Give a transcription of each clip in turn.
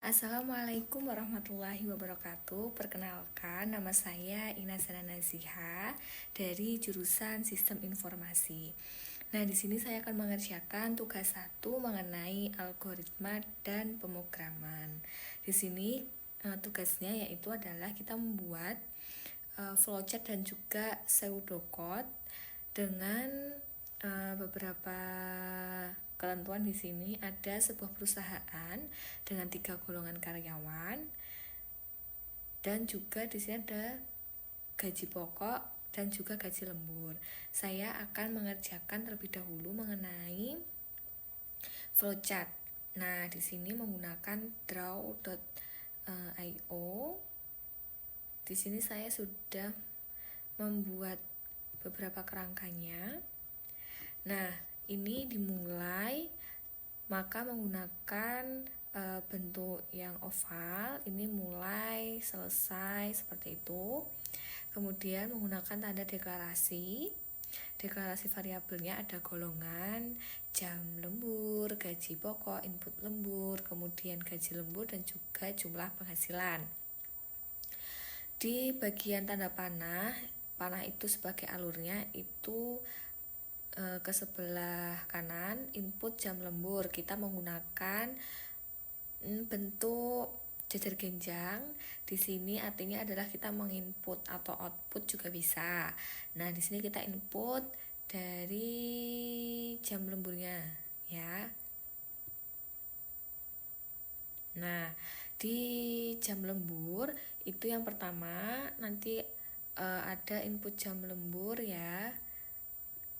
Assalamualaikum warahmatullahi wabarakatuh. Perkenalkan, nama saya Ina Zana Naziha dari jurusan Sistem Informasi. Nah, di sini saya akan mengerjakan tugas 1 mengenai algoritma dan pemrograman. Di sini tugasnya yaitu adalah kita membuat flowchart dan juga pseudocode dengan beberapa ketentuan. Di sini ada sebuah perusahaan dengan 3 golongan karyawan, dan juga di sini ada gaji pokok dan juga gaji lembur. Saya akan mengerjakan terlebih dahulu mengenai flowchart. Nah, di sini menggunakan draw.io. Di sini saya sudah membuat beberapa kerangkanya. Nah, ini dimulai maka menggunakan bentuk yang oval, ini mulai selesai seperti itu. Kemudian menggunakan tanda deklarasi variabelnya ada golongan, jam lembur, gaji pokok, input lembur, kemudian gaji lembur, dan juga jumlah penghasilan. Di bagian tanda panah itu sebagai alurnya itu ke sebelah kanan, input jam lembur, kita menggunakan bentuk jajar genjang. Di sini artinya adalah kita menginput atau output juga bisa. Nah, di sini kita input dari jam lemburnya ya. Nah, di jam lembur itu yang pertama nanti ada input jam lembur ya.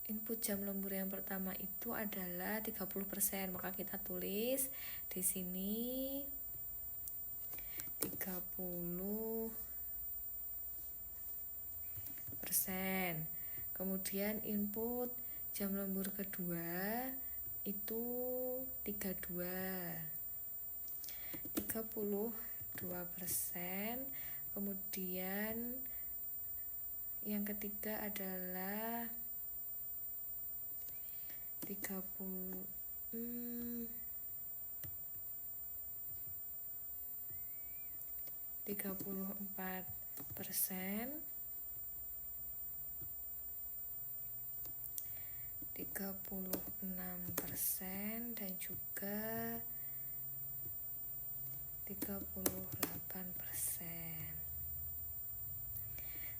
Input jam lembur yang pertama itu adalah 30%, maka kita tulis di sini 30%. Kemudian input jam lembur kedua itu 32%. Kemudian yang ketiga adalah 34%. Dan juga 38%.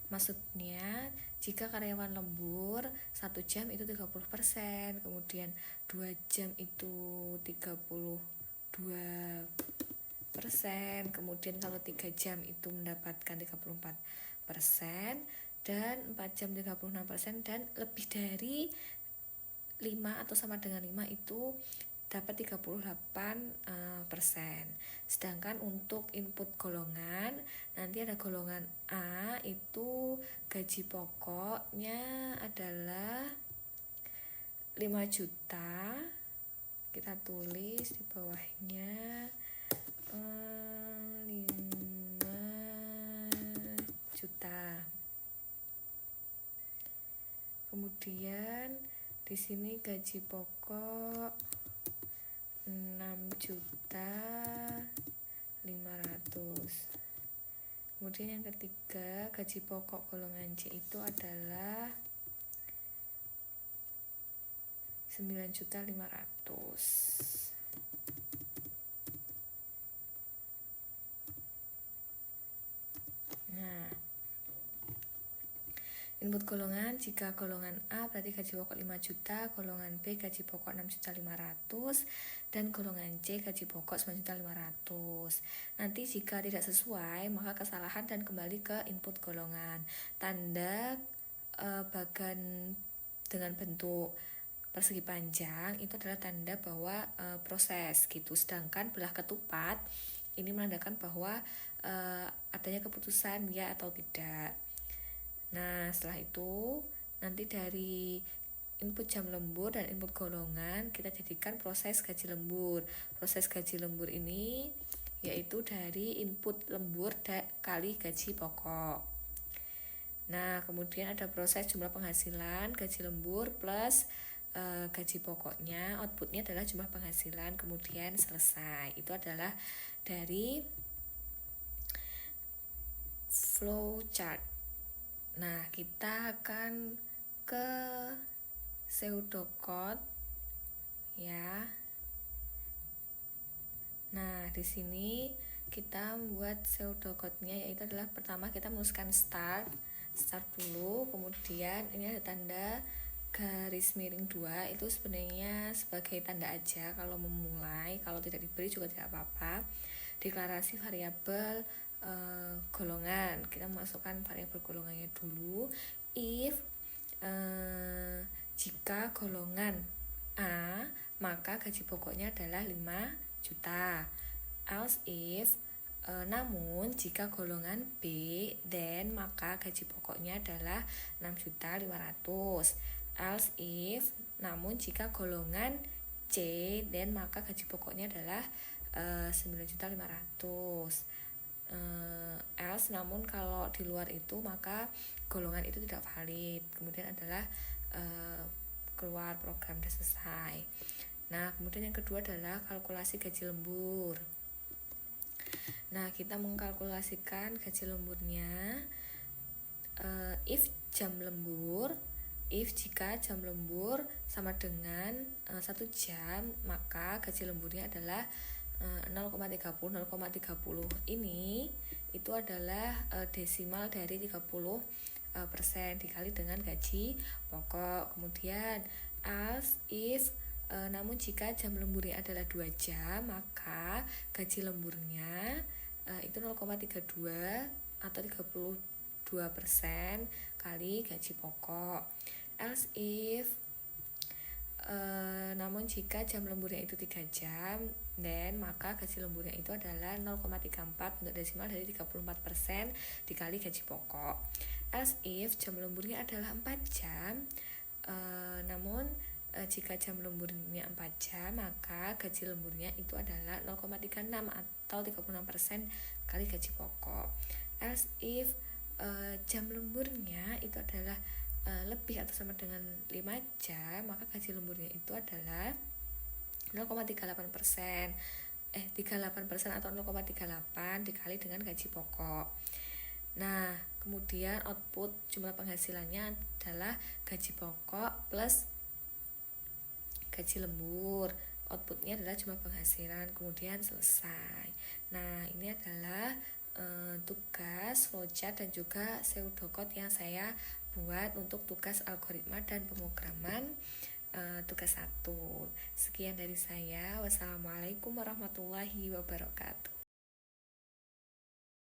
Maksudnya, jika karyawan lembur 1 jam itu 30%, kemudian 2 jam itu 32%, kemudian kalau 3 jam itu mendapatkan 34%, dan 4 jam 36%, dan lebih dari 5 atau sama dengan 5 itu dapat 38%. Sedangkan untuk input golongan, nanti ada golongan A, itu gaji pokoknya adalah 5 juta. Kita tulis di bawahnya 5 juta. Kemudian di sini gaji pokok 6.500.000. Kemudian yang ketiga, gaji pokok golongan C itu adalah 9.500.000. Nah, input golongan, jika golongan A berarti gaji pokok 5 juta, golongan B gaji pokok 6.500.000, dan golongan C gaji pokok 9.500.000. Nanti jika tidak sesuai, maka kesalahan dan kembali ke input golongan. Tanda bagan dengan bentuk persegi panjang itu adalah tanda bahwa proses gitu. Sedangkan belah ketupat ini menandakan bahwa adanya keputusan ya atau tidak. Nah, setelah itu nanti dari input jam lembur dan input golongan kita jadikan proses gaji lembur. Proses gaji lembur ini yaitu dari input lembur kali gaji pokok. Nah, kemudian ada proses jumlah penghasilan gaji lembur plus gaji pokoknya, outputnya adalah jumlah penghasilan, kemudian selesai. Itu adalah dari flow chart. Nah, kita akan ke pseudocode ya. Nah, di sini kita buat pseudocode-nya, yaitu adalah pertama kita menuliskan start dulu, kemudian ini ada tanda garis miring 2, itu sebenarnya sebagai tanda aja kalau memulai, kalau tidak diberi juga tidak apa-apa. Deklarasi variabel golongan, kita masukkan variabel golongannya dulu. If jika golongan A, maka gaji pokoknya adalah 5 juta. Else if namun jika golongan B, then maka gaji pokoknya adalah 6.500.000. Else if namun jika golongan C, then maka gaji pokoknya adalah 9.500.000. Else namun kalau di luar itu maka golongan itu tidak valid. Kemudian adalah keluar program sudah selesai. Nah, kemudian yang kedua adalah kalkulasi gaji lembur. Nah, kita mengkalkulasikan gaji lemburnya. If jika jam lembur sama dengan 1 jam, maka gaji lemburnya adalah 0,30. Ini itu adalah desimal dari 30% dikali dengan gaji pokok. Kemudian else if namun jika jam lemburnya adalah 2 jam, maka gaji lemburnya itu 0,32 atau 32% kali gaji pokok. Else if namun jika jam lemburnya itu 3 jam, then maka gaji lemburnya itu adalah 0,34 untuk desimal dari 34% dikali gaji pokok. Else if jam lemburnya adalah 4 jam, namun jika jam lemburnya 4 jam, maka gaji lemburnya itu adalah 0,36 atau 36% kali gaji pokok. Else if jam lemburnya itu adalah lebih atau sama dengan 5 jam, maka gaji lemburnya itu adalah 0,38%. 38% atau 0,38 dikali dengan gaji pokok. Nah, kemudian output jumlah penghasilannya adalah gaji pokok plus gaji lembur. Outputnya adalah jumlah penghasilan, kemudian selesai. Nah, ini adalah tugas flowchart dan juga pseudocode yang saya buat untuk tugas algoritma dan pemrograman tugas 1. Sekian dari saya. Wassalamualaikum warahmatullahi wabarakatuh.